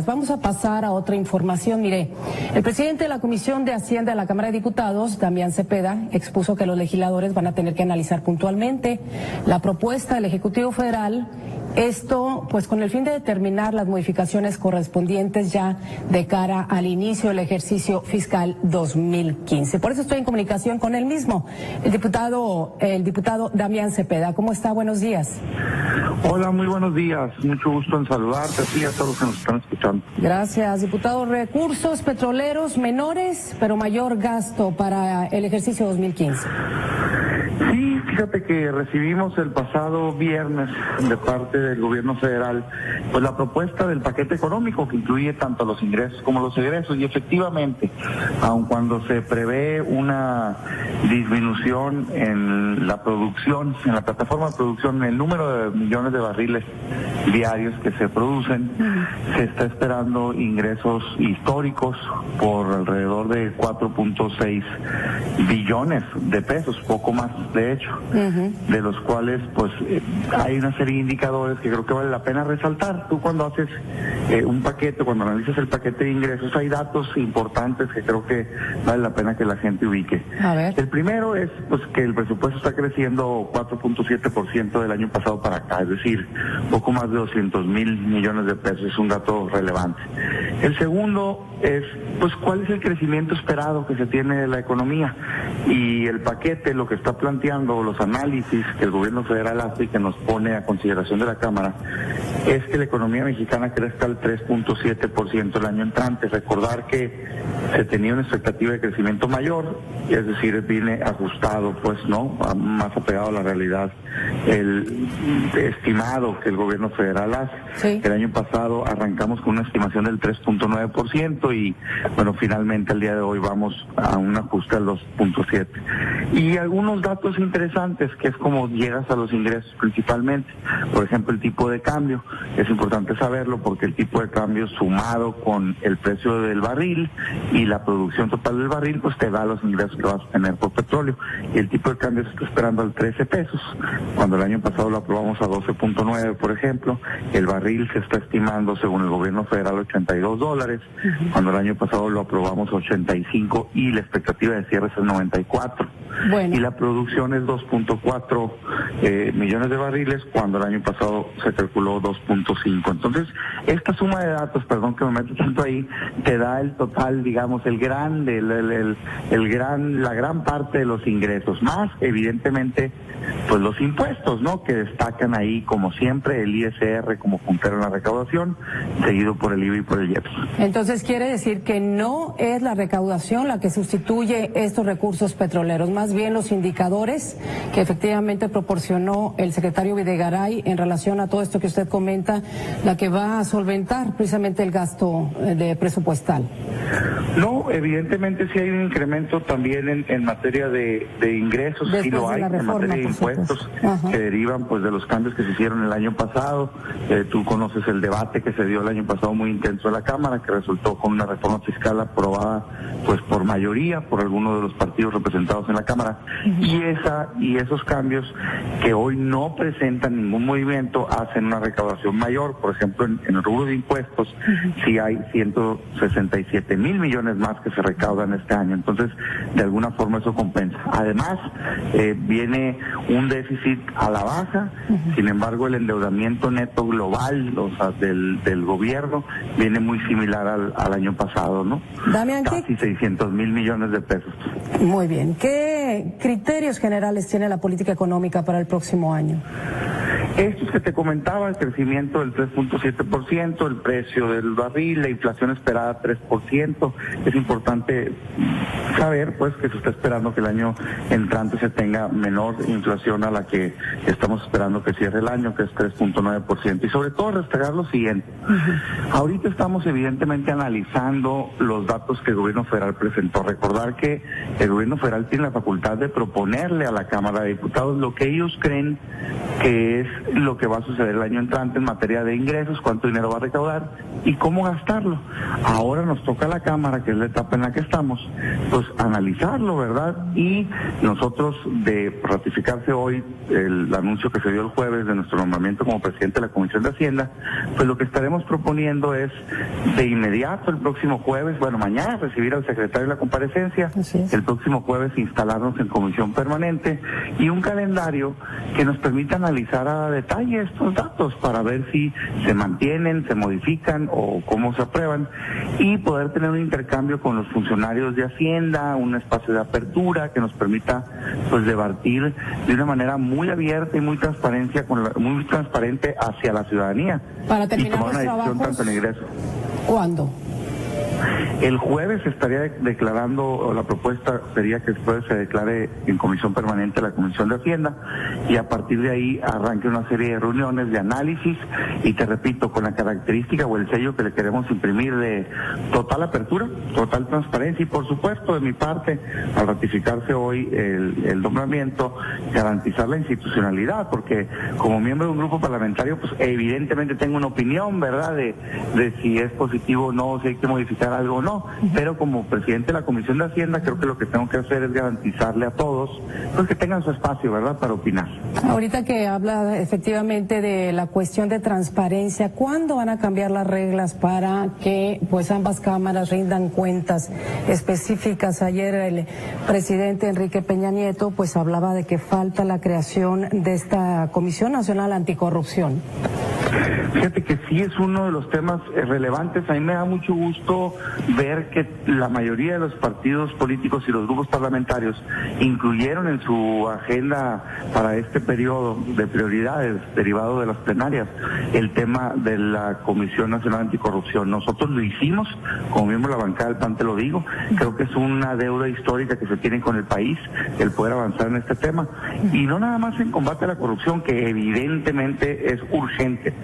Vamos a pasar a otra información. Mire, el presidente de la Comisión de Hacienda de la Cámara de Diputados, Damián Cepeda, expuso que los legisladores van a tener que analizar puntualmente la propuesta del Ejecutivo Federal. Esto, pues, con el fin de determinar las modificaciones correspondientes ya de cara al inicio del ejercicio fiscal 2015. Por eso estoy en comunicación con él mismo, el diputado Damián Cepeda. ¿Cómo está? Buenos días. Hola, muy buenos días. Mucho gusto en saludarte y a todos los que nos están escuchando. Gracias, diputado. Recursos petroleros menores, pero mayor gasto para el ejercicio 2015. Sí, fíjate que recibimos el pasado viernes de parte del gobierno federal pues la propuesta del paquete económico que incluye tanto los ingresos como los egresos, y efectivamente, aun cuando se prevé una disminución en la producción, en la plataforma de producción, en el número de millones de barriles diarios que se producen, se está esperando ingresos históricos por alrededor de 4.6 billones de pesos, poco más de hecho, de los cuales pues hay una serie de indicadores que creo que vale la pena resaltar. Tú cuando haces un paquete, cuando analizas el paquete de ingresos, hay datos importantes que creo que vale la pena que la gente ubique. A ver. El primero es pues que el presupuesto está creciendo 4.7% del año pasado para acá, es decir, poco más de 200,000 millones de pesos, es un dato relevante. El segundo es pues cuál es el crecimiento esperado que se tiene de la economía, y el paquete lo que está planteando, los análisis que el gobierno federal hace y que nos pone a consideración de la Cámara, es que la economía mexicana crezca al 3.7% el año entrante. Recordar que se tenía una expectativa de crecimiento mayor, es decir, viene ajustado, pues, ¿no?, más apegado a la realidad, el estimado que el gobierno federal hace. Sí. El año pasado arrancamos con una estimación del 3.9% y, bueno, finalmente el día de hoy vamos a un ajuste al 2.7%. Y algunos datos interesantes, que es como llegas a los ingresos principalmente. Por ejemplo, el tipo de cambio. Es importante saberlo porque el tipo de cambio sumado con el precio del barril y la producción total del barril, pues te da los ingresos que vas a tener por petróleo. Y el tipo de cambio se está esperando al 13 pesos, cuando el año pasado lo aprobamos a 12.9, por ejemplo. El barril se está estimando, según el gobierno federal, $82, cuando el año pasado lo aprobamos a 85 y la expectativa de cierre es el 94. Bueno. Y la producción es 2.4 millones de barriles, cuando el año pasado se calculó 2.5. Entonces, esta suma de datos, perdón que me meto tanto ahí, te da el total, digamos, la gran parte de los ingresos, más evidentemente pues los impuestos, ¿no?, que destacan ahí como siempre, el ISR como puntero en la recaudación, seguido por el IVA y por el IEPS. Entonces quiere decir que no es la recaudación la que sustituye estos recursos petroleros, más bien los indicadores que efectivamente proporcionó el secretario Videgaray en relación a todo esto que usted comenta, la que va a solventar precisamente el gasto presupuestal. No, evidentemente sí hay un incremento también en materia de ingresos, sí lo hay, en materia de impuestos que derivan pues de los cambios que se hicieron el año pasado. Tú conoces el debate que se dio el año pasado muy intenso en la Cámara, que resultó con una reforma fiscal aprobada pues por mayoría por algunos de los partidos representados en la Cámara, y esos cambios que hoy no presentan ningún movimiento hacen una recaudación mayor. Por ejemplo, en el rubro de impuestos sí hay 167,000 millones más que se recaudan este año, entonces de alguna forma eso compensa. Además, viene un déficit a la baja, sin embargo el endeudamiento neto global, o sea, del gobierno, viene muy similar al año pasado, ¿no? Damián, casi 600,000 millones de pesos. Muy bien. ¿Qué criterios generales tiene la política económica para el próximo año? Estos que te comentaba, el crecimiento del 3.7%, el precio del barril, la inflación esperada 3%. Es importante saber pues que se está esperando que el año entrante se tenga menor inflación a la que estamos esperando que cierre el año, que es 3.9%. Y sobre todo destacar lo siguiente. Ahorita estamos evidentemente analizando los datos que el gobierno federal presentó. Recordar que el gobierno federal tiene la facultad de proponerle a la Cámara de Diputados lo que ellos creen que es lo que va a suceder el año entrante en materia de ingresos, cuánto dinero va a recaudar y cómo gastarlo. Ahora nos toca a la Cámara, que es la etapa en la que estamos, pues analizarlo, ¿verdad? Y nosotros, de ratificarse hoy el anuncio que se dio el jueves de nuestro nombramiento como presidente de la Comisión de Hacienda, pues lo que estaremos proponiendo es de inmediato el próximo jueves, bueno, mañana recibir al secretario de la comparecencia, el próximo jueves instalarnos en comisión permanente y un calendario que nos permita analizar a detalle estos datos para ver si se mantienen, se modifican o cómo se aprueban y poder tener un intercambio con los funcionarios de Hacienda, un espacio de apertura que nos permita pues debatir de una manera muy abierta y muy transparente hacia la ciudadanía. Para terminar y tomar una decisión tanto en ingreso. ¿Cuándo? El jueves estaría declarando, o la propuesta sería que el jueves se declare en comisión permanente la Comisión de Hacienda y a partir de ahí arranque una serie de reuniones de análisis y te repito, con la característica o el sello que le queremos imprimir de total apertura, total transparencia y por supuesto de mi parte, al ratificarse hoy el nombramiento, garantizar la institucionalidad, porque como miembro de un grupo parlamentario, pues evidentemente tengo una opinión, ¿verdad?, de si es positivo o no, si hay que modificar algo o no, pero como presidente de la Comisión de Hacienda creo que lo que tengo que hacer es garantizarle a todos pues que tengan su espacio, ¿verdad?, para opinar. Ahorita que habla efectivamente de la cuestión de transparencia, ¿cuándo van a cambiar las reglas para que pues ambas cámaras rindan cuentas específicas? Ayer el presidente Enrique Peña Nieto pues hablaba de que falta la creación de esta Comisión Nacional Anticorrupción. Fíjate que sí es uno de los temas relevantes. A mí me da mucho gusto ver que la mayoría de los partidos políticos y los grupos parlamentarios incluyeron en su agenda para este periodo de prioridades derivado de las plenarias el tema de la Comisión Nacional Anticorrupción. Nosotros lo hicimos, como miembro de la bancada del PAN te lo digo, creo que es una deuda histórica que se tiene con el país el poder avanzar en este tema y no nada más en combate a la corrupción, que evidentemente es urgente,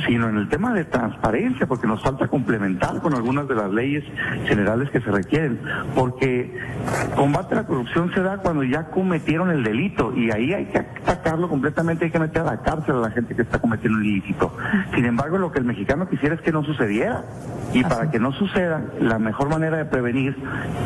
sino en el tema de transparencia, porque nos falta complementar con algunas de las leyes generales que se requieren, porque combate a la corrupción se da cuando ya cometieron el delito y ahí hay que atacarlo completamente, hay que meter a la cárcel a la gente que está cometiendo el ilícito. Sin embargo, lo que el mexicano quisiera es que no sucediera y para que no suceda, la mejor manera de prevenir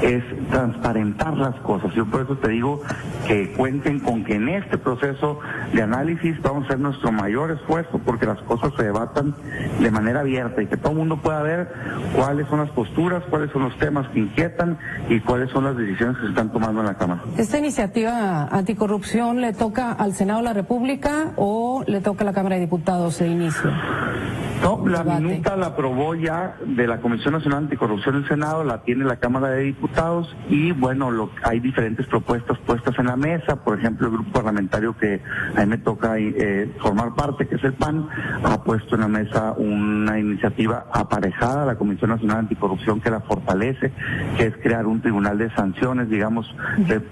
es transparentar las cosas. Yo por eso te digo que cuenten con que en este proceso de análisis vamos a hacer nuestro mayor esfuerzo porque las cosas se debatan de manera abierta y que todo el mundo pueda ver cuáles son las posturas, cuáles son los temas que inquietan y cuáles son las decisiones que se están tomando en la Cámara. ¿Esta iniciativa anticorrupción le toca al Senado de la República o le toca a la Cámara de Diputados de inicio? No, la minuta la aprobó ya de la Comisión Nacional Anticorrupción del Senado, la tiene la Cámara de Diputados y bueno, hay diferentes propuestas puestas en la mesa. Por ejemplo, el grupo parlamentario que a mí me toca formar parte, que es el PAN, ha puesto en la mesa una iniciativa aparejada a la Comisión Nacional Anticorrupción que la fortalece, que es crear un tribunal de sanciones, digamos,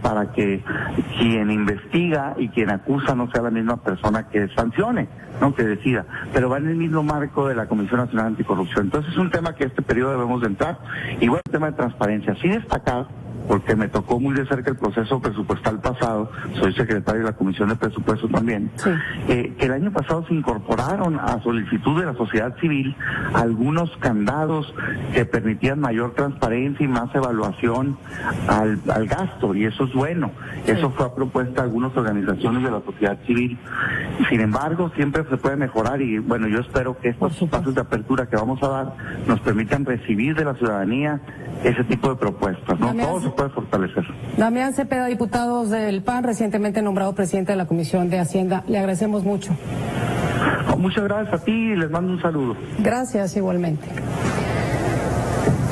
para que quien investiga y quien acusa no sea la misma persona que sancione, ¿no?, que decida, pero va en el mismo marco de la Comisión Nacional Anticorrupción. Entonces es un tema que este periodo debemos de entrar. Y bueno, el tema de transparencia, sí destacar, porque me tocó muy de cerca el proceso presupuestal pasado, soy secretario de la Comisión de Presupuesto también, sí. Que el año pasado se incorporaron a solicitud de la sociedad civil algunos candados que permitían mayor transparencia y más evaluación al gasto, y eso es bueno. Sí. Eso fue a propuesta de algunas organizaciones de la sociedad civil. Sin embargo, siempre se puede mejorar y bueno, yo espero que estos pasos de apertura que vamos a dar nos permitan recibir de la ciudadanía ese tipo de propuestas, ¿no? Todo se puede fortalecer. Damián Cepeda, diputado del PAN, recientemente nombrado presidente de la Comisión de Hacienda. Le agradecemos mucho. Muchas gracias a ti y les mando un saludo. Gracias, igualmente.